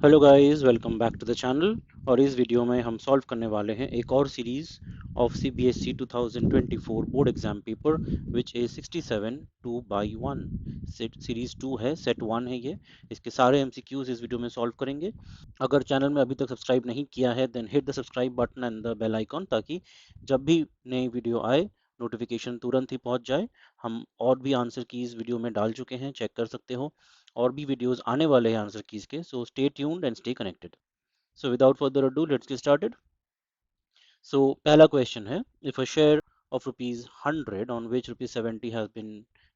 Hello guys, welcome back to the channel. और इस video में हम सॉल्व करने वाले हैं एक और series of CBSE 2024 board exam paper which is 67 2 by 1। Series 2 है, सेट 1 है ये। इसके सारे MCQs इस वीडियो में सॉल्व करेंगे। अगर चैनल में अभी तक सब्सक्राइब नहीं किया है then hit the subscribe button and the bell icon, ताकि जब भी नई वीडियो आए नोटिफिकेशन तुरंत ही पहुंच जाए। हम और भी आंसर कीज वीडियो में डाल चुके हैं, चेक कर सकते हो। और भी वीडियोस आने वाले हैं आंसर कीज के, so stay tuned and stay connected. So without further ado let's get started. So पहला क्वेश्चन है, if a share of rupees 100 on which rupees 70 has been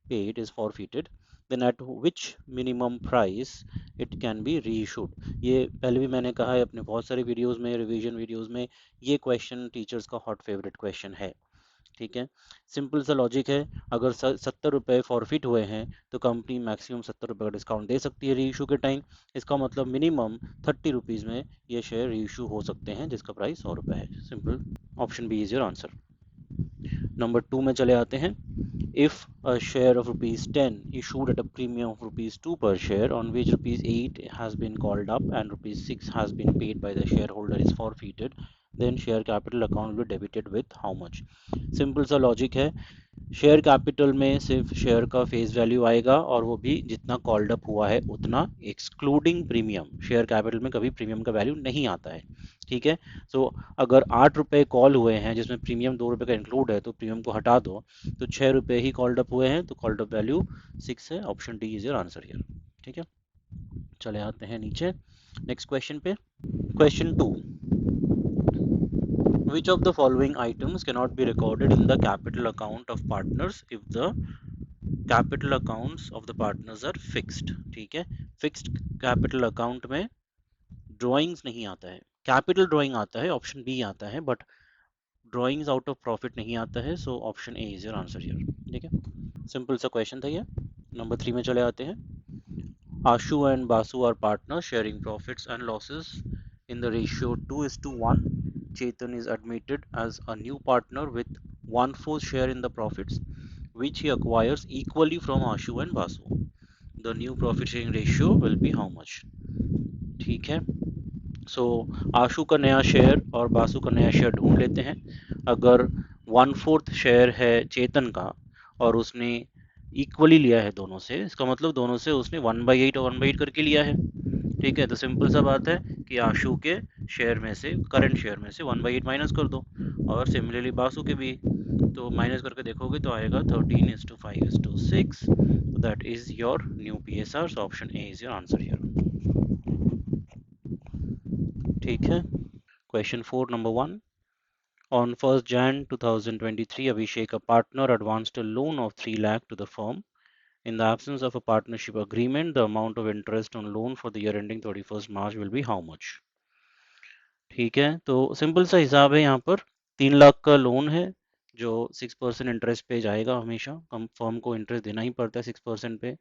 paid is forfeited, then at which minimum price it can be reissued। ये पहले भी मैंने कहा है अपने बहुत सारे वीडियोस में, रिवीजन वीडियोस में। ये क्वेश्चन टीचर्स का हॉट फेवरेट क्वेश्चन है। ठीक है, सिंपल सा लॉजिक है। अगर 70 रुपये फॉरफिट हुए हैं तो कंपनी मैक्सिमम 70 रुपये का डिस्काउंट दे सकती है री इशू के टाइम। इसका मतलब मिनिमम 30 रुपीज़ में ये शेयर री इशू हो सकते हैं, जिसका प्राइस 100 रुपये है। Simple, option B is your answer. Number 2 में चले आते हैं। If a share of rupees 10 issued at a premium of rupees 2 per share on which rupees 8 has been called up and rupees 6 has been paid by the shareholder is forfeited, then share capital account will be debited with how much। Simple सा logic है। Share capital में सिर्फ share का face value आएगा, और वो भी जितना कॉल्ड अप हुआ है उतना, एक्सक्लूडिंग प्रीमियम। शेयर कैपिटल में कभी प्रीमियम का वैल्यू नहीं आता है। ठीक है, सो अगर 8 रुपये कॉल हुए हैं जिसमें प्रीमियम 2 रुपये का इंक्लूड है, तो प्रीमियम को हटा दो तो 6 रुपये ही कॉल्ड अप हुए हैं, तो कॉल्ड अप वैल्यू 6 है। Option D is your answer here. ठीक है, चले आते हैं नीचे नेक्स्ट क्वेश्चन पे। Question 2, which of the following items cannot be recorded in the capital account of partners if the capital accounts of the partners are fixed। ठीक है, fixed capital account में ड्राइंग्स नहीं आता है, कैपिटल ड्राइंग आता है, option B आता है, but drawings out of profit नहीं आता है। So option A is your answer here. ठीक है, सिंपल सा क्वेश्चन था ये। नंबर 3 में चले आते हैं। Ashu and Basu are partner sharing profits and losses in the ratio 2:1. Chetan is admitted as a new partner with 1/4 share in the profits, which he acquires equally from Ashu and Basu. The new profit sharing ratio will be how much? ठीक है, सो आशु का नया share और बासु का नया share ढूंढ लेते हैं। अगर 1/4 शेयर है चेतन का और उसने इक्वली लिया है दोनों से, इसका मतलब दोनों से उसने 1/8 और 1/8 करके लिया है। ठीक है, तो सिंपल सा बात है कि आशु के शेयर में से, करंट शेयर में से 1/8 माइनस कर दो, और सिमिलरली बासु के भी। तो माइनस करके देखोगे तो आएगा 13:5:6। That is your new PSR। So option A is your answer here. ठीक है, question 4 number 1। On 1st Jan 2023, Abhishek, a partner, advanced a loan of 3 lakh to the firm. In the absence of a partnership agreement, the amount of interest on loan for the year ending 31st March will be how much? ठीक है, तो simple सा हिसाब है। यहाँ पर 3 लाख का loan है जो 6% इंटरेस्ट पे जाएगा हमेशा। कम फर्म को इंटरेस्ट देना ही पड़ता है 6% पे।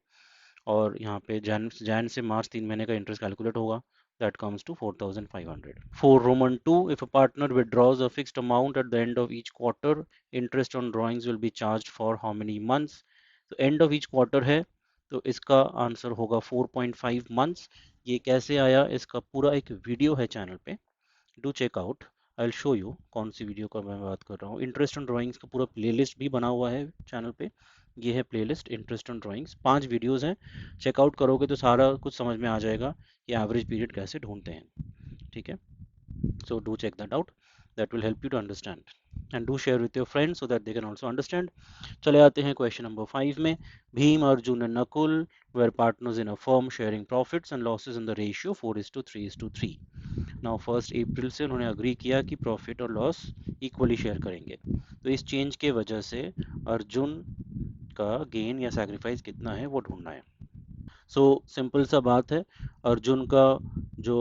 और यहाँ पे जैन से मार्च 3 महीने का इंटरेस्ट कैलकुलेट होगा। That comes to 4,500. For Roman 2, if a partner withdraws a fixed amount at the end of each quarter, interest on drawings will be charged for how many months? तो end of each quarter है, तो इसका answer होगा 4.5 months। ये कैसे आया, इसका पूरा एक वीडियो है चैनल पे, do check out. I will show you कौन सी वीडियो का मैं बात कर रहा हूँ। इंटरेस्ट ऑन ड्राइंग्स का पूरा प्लेलिस्ट भी बना हुआ है चैनल पे। ये है playlist interest on drawings, 5 videos हैं। चेकआउट करोगे तो सारा कुछ समझ में आ जाएगा कि एवरेज पीरियड कैसे ढूंढते हैं। ठीक है, so do check that out, that will help you to understand, and do share with your friends so that they can also understand। चले आते हैं क्वेश्चन नंबर 5 में। Bhim, Arjun and Nakul were partners in a firm sharing profits and losses in the ratio 4:3:3। Now 1 अप्रैल से उन्होंने agree किया कि profit और loss equally share करेंगे। तो इस चेंज के वजह से अर्जुन का गेन या सैक्रिफाइस कितना है वो ढूंढना है। सो सिंपल सा बात है, अर्जुन का जो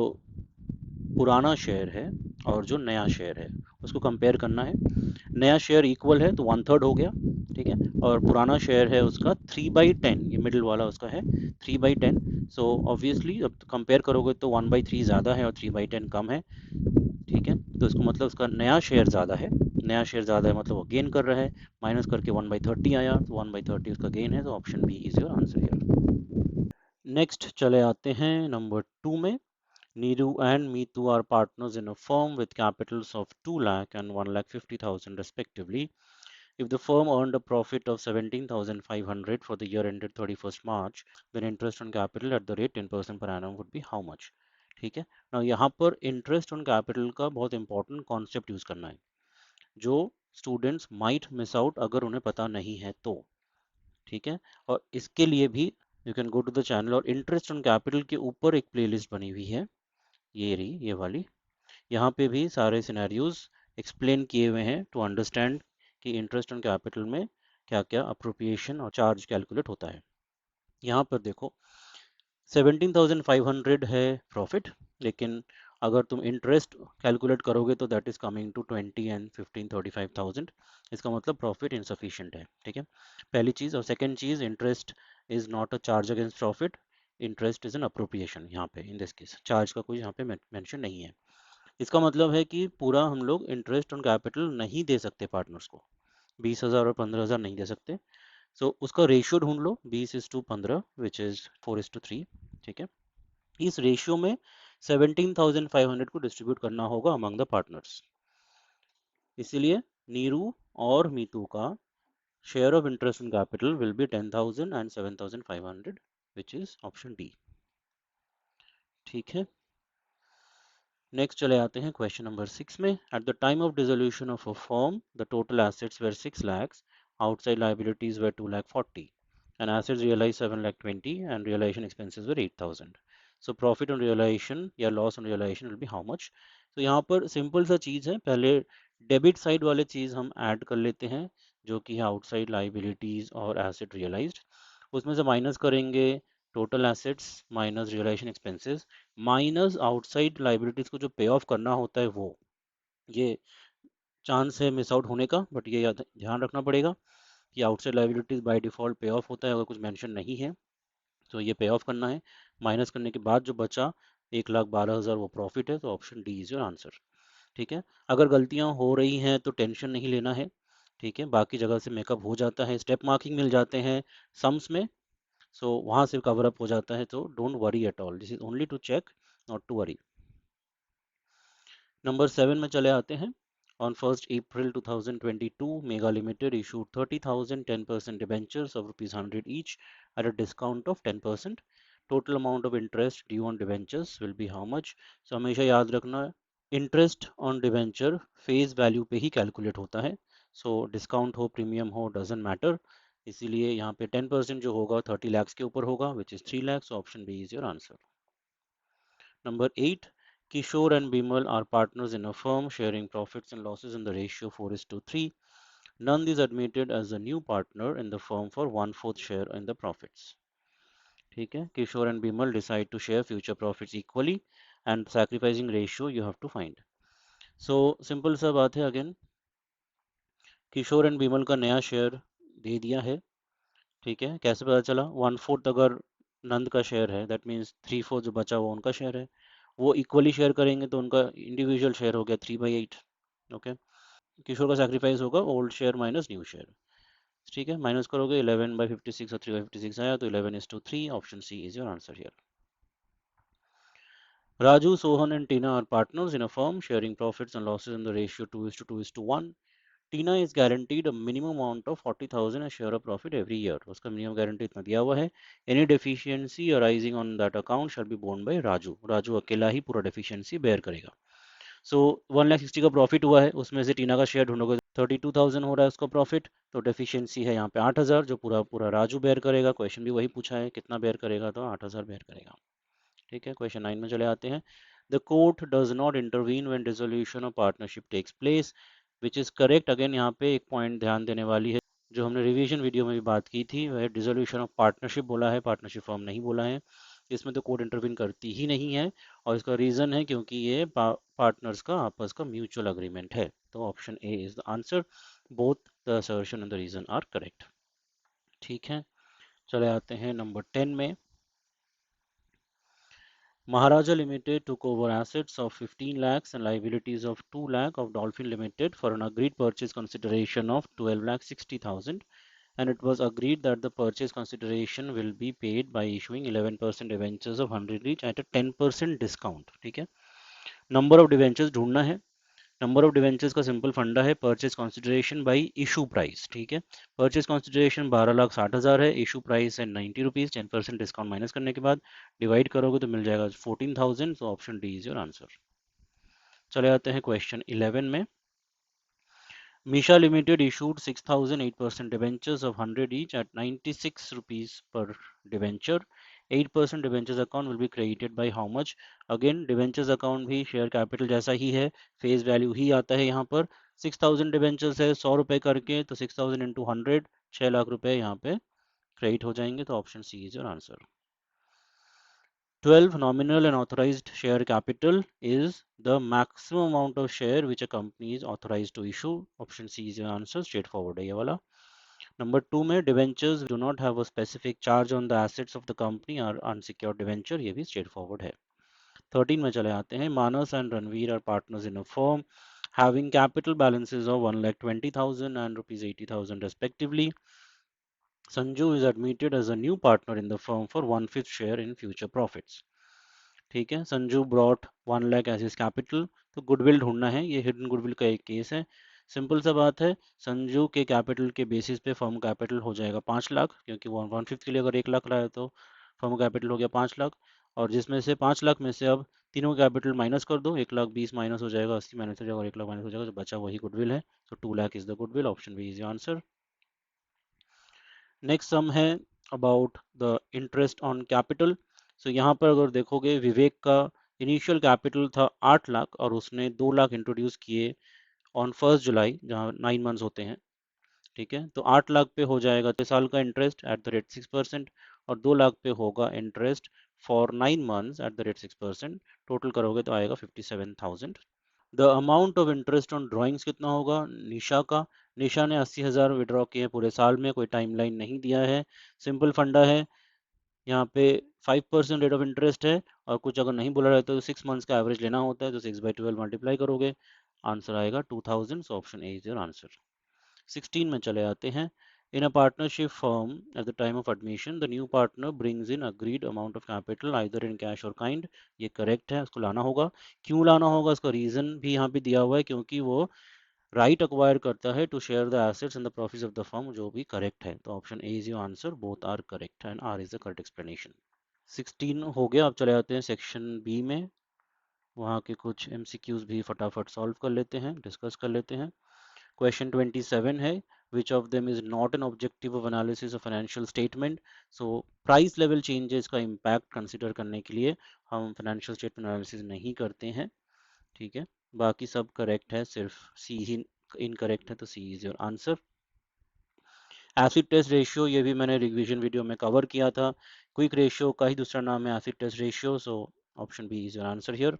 पुराना शेयर है और जो नया शेयर है उसको कंपेयर करना है। नया शेयर इक्वल है तो 1/3 हो गया। ठीक है, और पुराना शेयर है उसका 3/10, ये मिडिल वाला उसका है 3/10। सो ऑब्वियसली अब कंपेयर करोगे तो 1/3 ज़्यादा है और 3/10 कम है। ठीक है, तो इसको मतलब उसका नया शेयर ज़्यादा है। नया शेयर ज़्यादा है मतलब वो गेन कर रहा है। माइनस करके 1/30 आया, तो 1/30 उसका गेन है। तो option B is your answer here. Next चले आते हैं नंबर 2 में। Neeru and Meetu are partners in a firm with capitals of 2 lakh and 1,50,000 respectively. If the firm earned a profit of 17,500 for the year ended 31st March, then interest on capital at the rate 10% per annum would be how much? ठीक है ना। यहाँ पर interest on capital का बहुत important concept use करना है, जो स्टूडेंट्स माइट मिस आउट अगर उन्हें पता नहीं है तो। ठीक है, और इसके लिए भी you can go to the channel, और इंटरेस्ट ऑन कैपिटल के ऊपर एक प्लेलिस्ट बनी हुई है, ये रही ये वाली। यहाँ पे भी सारे सिनेरियोज एक्सप्लेन किए हुए हैं टू अंडरस्टैंड कि इंटरेस्ट ऑन कैपिटल में क्या क्या अप्रोप्रिएशन और चार्ज कैलकुलेट होता है। यहाँ पर देखो 17,500 है प्रॉफिट, लेकिन अगर तुम इंटरेस्ट कैलकुलेट करोगे तो that is coming to 20 and 15 35,000। इसका मतलब प्रॉफिट इनसफिशिएंट है। ठीक है, पहली चीज। और सेकंड चीज, interest is not a charge against profit, interest is an appropriation. यहाँ पे इन दिस केस चार्ज का कोई यहाँ पे मेंशन नहीं है। इसका मतलब है कि पूरा हम लोग इंटरेस्ट ऑन कैपिटल नहीं दे सकते पार्टनर्स को, 20,000 और 15,000 नहीं दे सकते। सो उसका रेशियो ढूंढ लो, 20:15 विच इज 4:3। ठीक है, इस रेशियो में 17,500 को डिस्ट्रीब्यूट करना होगा अमंग द पार्टनर्स। इसीलिए नीरू और मीतू का share of interest in capital will be 10,000 and 7,500 which is option D. ठीक है, नेक्स्ट चले आते हैं क्वेश्चन नंबर 6 में। At the time of dissolution of a firm the total assets were 6 lakhs, outside liabilities were 2,40,000 and assets realized 7,20,000 and realization expenses were 8,000. So profit on realization या loss on realization will be how much? तो यहाँ पर simple सा चीज़ है, पहले debit side वाले चीज़ हम add कर लेते हैं जो कि है आउटसाइड लाइबिलिटीज और एसेट रियलाइज्ड। उसमें से माइनस करेंगे total assets minus realisation expenses minus outside liabilities को जो पे ऑफ करना होता है वो। ये चांस है मिस आउट होने का, बट ये ध्यान रखना पड़ेगा कि आउटसाइड लाइबिलिटीज बाय डिफॉल्ट पे ऑफ होता है, अगर कुछ मेंशन नहीं है तो ये पे ऑफ करना है। माइनस करने के बाद जो बचा 1,12,000 वो प्रॉफिट है, तो option D is your answer. ठीक है, अगर गलतियां हो रही हैं तो टेंशन नहीं लेना है। ठीक है, बाकी जगह से मेकअप हो जाता है, स्टेप मार्किंग मिल जाते हैं सम्स में, सो वहां से कवर अप हो जाता है, तो don't worry at all, this is only to check, not to worry. Number 7 में चले आते हैं। On 1st April 2022 Mega Limited issued 30,000 10% debentures of ₹100 each at a discount of 10%. Total amount of interest due on debentures will be how much? So हमेशा याद रखना, interest on debenture face value पे ही calculate होता है, so discount हो premium हो doesn't matter. इसीलिए यहाँ पे 10% जो होगा 30 lakhs के ऊपर होगा which is 3 lakhs, option B is your answer. Number 8, Kishore and Bimal are partners in a firm sharing profits and losses in the ratio 4:3. None is admitted as a new partner in the firm for 1/4 share in the profits. ठीक है, Kishore and Bimal decide to share future profits equally and sacrificing ratio you have to find. So simple सा बात है, again Kishore and Bimal का नया share दे दिया है। ठीक है, कैसे पता चला? 1/4 अगर नंद का शेयर है दैट मीन्स 3/4 जो बचा वो उनका शेयर है, वो इक्वली शेयर करेंगे तो उनका इंडिविजुअल शेयर हो गया 3/8। ओके, किशोर का सैक्रिफाइस होगा old share minus new share. ठीक है, माइनस करोगे 11/56 और 3/56 आया तो 11:3, option C is your answer here. Raju, Sohan and Tina are partners in a firm sharing profits and losses in the ratio 2:2:1. Tina is guaranteed a minimum amount of 40,000 a share of profit every year, उसका minimum guarantee इतना दिया हुआ है। Any deficiency arising on that account shall be borne by Raju, Raju अकेला ही पूरा deficiency bear करेगा। सो 1,60,000 का प्रॉफिट हुआ है, उसमें से टीना का शेयर ढूंढोगे 32,000 हो रहा है उसका प्रॉफिट, तो डेफिशिएंसी है यहाँ पे 8,000 जो पूरा पूरा राजू बेयर करेगा। क्वेश्चन भी वही पूछा है कितना बेयर करेगा, तो 8,000 बेयर करेगा। ठीक है, क्वेश्चन 9 में चले आते हैं। The court does not intervene when dissolution of partnership takes place, which is correct. Again यहाँ पे एक पॉइंट ध्यान देने वाली है, जो हमने रिवीजन वीडियो में भी बात की थी, वह डिसोल्यूशन ऑफ पार्टनरशिप बोला है, पार्टनरशिप फॉर्म नहीं बोला है। इसमें तो कोर्ट इंटरवीन करती ही नहीं है, और इसका रीजन है क्योंकि ये पार्टनर्स का आपस का म्यूचुअल अग्रीमेंट है, तो option A is the answer. Both the assertion and the reason are correct. ठीक है, चले आते हैं नंबर 10 में। Maharaja Limited took over assets of 15 lakhs and liabilities of 2 lakh of Dolphin Limited for an agreed purchase consideration of 12,60,000 and it was agreed that the purchase consideration will be paid by issuing 11% debentures of 100 each at a 10% discount. ठीक है, number of debentures ढूंढना है। Number of debentures का simple फंडा है purchase consideration by issue price. ठीक है, purchase consideration 12,60,000 है, इशू प्राइस है 90 रुपीज, 10% डिस्काउंट माइनस करने के बाद डिवाइड करोगे तो मिल जाएगा 14,000। तो option D is your answer. चले आते हैं क्वेश्चन 11 में। Misha Limited issued 6,000 8% debentures of 100 each at 96 rupees per debenture. 8% debentures account will be created by how much? Again debentures account भी शेयर कैपिटल जैसा ही है, फेस वैल्यू ही आता है यहाँ पर। 6,000 debentures है 100 रुपए करके, तो 6,000 इंटू 100 6 लाख रुपए यहाँ पे क्रेडिट हो जाएंगे। तो option C is your answer. 12. Nominal and authorized share capital is the maximum amount of share which a company is authorized to issue. Option C is your answer. Straightforward है ये वाला। Number 2 में debentures do not have a specific charge on the assets of the company or unsecured debenture, ये भी straightforward है। 13 में चले आते हैं। Manas and Ranveer are partners in a firm having capital balances of 1,20,000 and rupees 80,000 respectively. Sanju is admitted as a new partner in the firm for 1/5 share in future profits. ठीक है, Sanju brought 1 lakh as his capital. तो goodwill ढूंढना है, ये hidden goodwill का एक case है। Simple सा बात है, संजू के कैपिटल के बेसिस पे फर्म कैपिटल हो जाएगा 5 लाख, क्योंकि वो 1/5 के लिए अगर 1 लाख लाया तो फर्म कैपिटल हो गया 5 लाख। और जिसमें से 5 लाख में से अब तीनों कैपिटल माइनस कर दो, 1,20,000 माइनस हो जाएगा, 80 माइनस हो जाएगा और 1 लाख माइनस हो जाएगा, तो बचा वही गुडविल है। तो 2 lakh is the goodwill. Option B is your answer. Next sum है about the interest on capital. So यहाँ पर अगर देखोगे, विवेक का इनिशियल कैपिटल था 8 लाख और उसने 2 लाख इंट्रोड्यूस किए ऑन 1 जुलाई, जहाँ 9 मंथ्स होते हैं। ठीक है, तो 8 लाख पे हो जाएगा 6 साल का इंटरेस्ट एट द रेट 6%, और 2 लाख पे होगा interest for 9 months at the rate 6%। Total करोगे तो आएगा 57,000। The amount of interest on drawings कितना होगा? निशा का, निशा ने 80,000 विड्रॉ किए पूरे साल में, कोई टाइमलाइन नहीं दिया है। सिंपल फंडा है, यहाँ पे 5% रेट ऑफ इंटरेस्ट है, और कुछ अगर नहीं बोला रहता तो 6 मंथ्स का एवरेज लेना होता है, तो 6/12 मल्टीप्लाई करोगे, आंसर आएगा 2000। So option A is your answer. 16 में चले आते हैं। In a partnership firm, at the time of admission, the new partner brings in agreed amount of capital either in cash or kind. ये correct है, उसको लाना होगा। क्यों लाना होगा, इसका रीजन भी यहाँ पे दिया हुआ है, क्योंकि वो राइट अक्वायर करता है to share the assets and the profits of the firm, जो भी करेक्ट है। तो option A is your answer, both are correct and R is the correct explanation. 16 हो गया, अब चले आते हैं सेक्शन बी में। वहाँ के कुछ एमसीक्यूज भी फटाफट सॉल्व कर लेते हैं, डिस्कस कर लेते हैं। Question 27 है, which of them is not an objective of analysis of financial statement? So price level changes का impact consider करने के लिए हम financial statement analysis नहीं करते हैं। ठीक है, बाकी सब करेक्ट है, सिर्फ सी ही इनकरेक्ट है, तो C is your answer. Acid test ratio, ये भी मैंने रिवीजन वीडियो में कवर किया था। क्विक रेशियो का ही दूसरा नाम है acid test ratio. So option B is your answer here.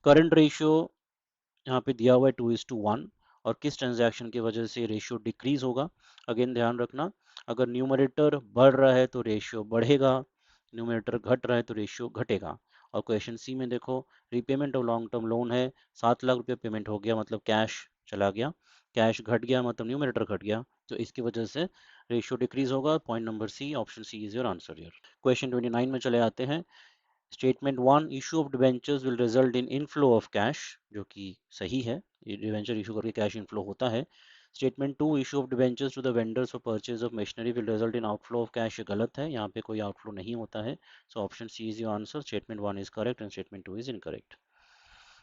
Current ratio यहाँ पे दिया हुआ है 2:1, और किस ट्रांजैक्शन की वजह से रेशियो डिक्रीज होगा। अगेन ध्यान रखना, अगर न्यूमरेटर बढ़ रहा है तो रेशियो बढ़ेगा, न्यूमरेटर घट रहा है तो रेशियो घटेगा। और क्वेश्चन सी में देखो, repayment of long term loan है, 7 लाख रुपये पेमेंट हो गया, मतलब कैश चला गया, कैश घट गया मतलब न्यूमरेटर घट गया, तो इसकी वजह से रेशियो डिक्रीज होगा। Point number C, option C is your answer here. Question 29 में चले आते हैं। Statement 1, issue of debentures will result in inflow of cash, जो कि सही है, डिबेंचर इशू करके कैश इनफ्लो होता है। Statement 2, issue of debentures to the vendors for purchase of machinery will result in outflow of cash, ये गलत है, यहाँ पे कोई आउटफ्लो नहीं होता है। So option C is your answer, statement 1 is correct and statement 2 is incorrect.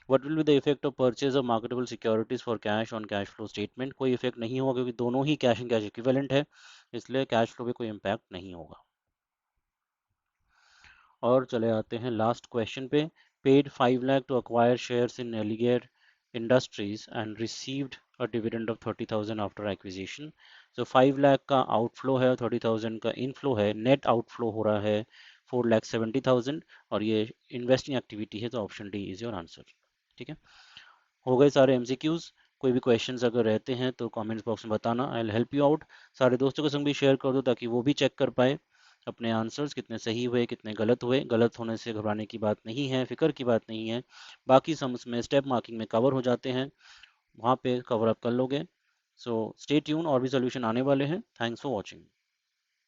What will be the effect of purchase of marketable securities for cash on cash flow statement? कोई इफेक्ट नहीं होगा, क्योंकि दोनों ही cash and cash equivalent है, इसलिए cash flow पे कोई impact नहीं होगा। और चले आते हैं लास्ट क्वेश्चन पे। Paid 5 lakh to acquire shares in Eligare industries and received a dividend of 30,000 after acquisition. तो 5 लाख का आउटफ्लो है, 30,000 का इनफ्लो है, नेट आउटफ्लो हो रहा है 4,70,000, और ये इन्वेस्टिंग एक्टिविटी है, तो option D is your answer. ठीक है, हो गए सारे एमसीक्यूज। कोई भी क्वेश्चंस अगर रहते हैं तो कमेंट्स बॉक्स में बताना, I will help you out. सारे दोस्तों के संग भी शेयर कर दो ताकि वो भी चेक कर पाए अपने आंसर्स कितने सही हुए कितने गलत हुए। गलत होने से घबराने की बात नहीं है, फिक्र की बात नहीं है, बाकी सम्स में स्टेप मार्किंग में कवर हो जाते हैं, वहाँ पे कवर अप कर लोगे। सो स्टे ट्यून, और भी सोल्यूशन आने वाले हैं। Thanks for watching.